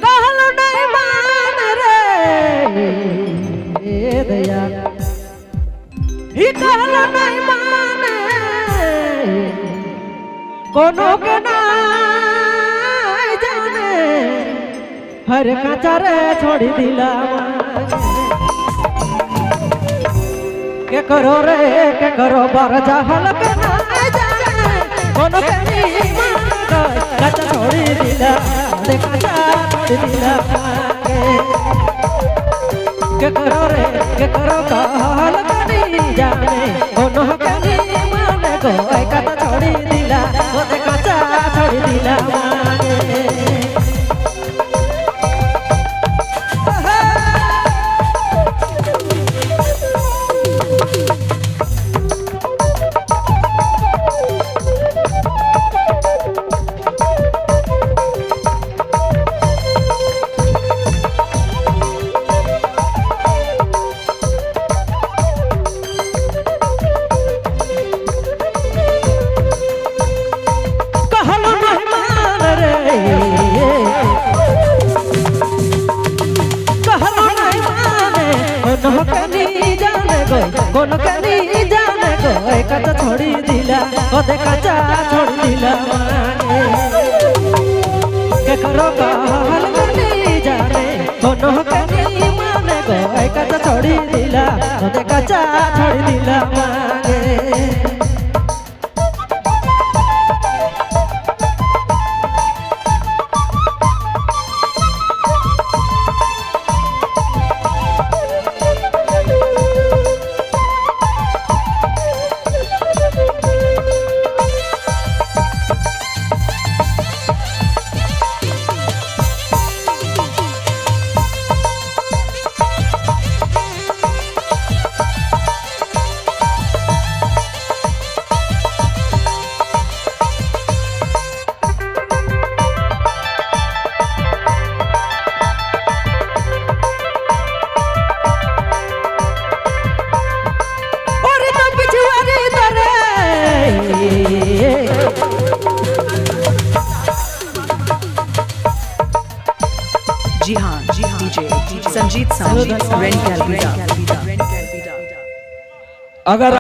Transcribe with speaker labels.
Speaker 1: कहलो नहीं मान रे दया ही कहलो नहीं माने कोनो के नहीं जाने हर काचारे छोड़ी दिला के करो रे के करो बरजा हलक नहीं जाने कोनो के नहीं माने काचा छोड़ी दिला दे काचा छोड़ी दिला के करो रे के करो कहल नहीं जाने कोनो के नहीं माने गो काचा छोड़ी दिला दे काचा छोड़ी दिला कोनो के नहीं जाने गो काचा छोड़ी दिला दे काचा छोड़ी दिला के करो कहल नहीं जाने कोनो के नहीं माने गो काचा छोड़ी दिला दे काचा छोड़ी दिला
Speaker 2: जी हाँ डीजे संजीत रेंट कैलबीटा।
Speaker 1: अगर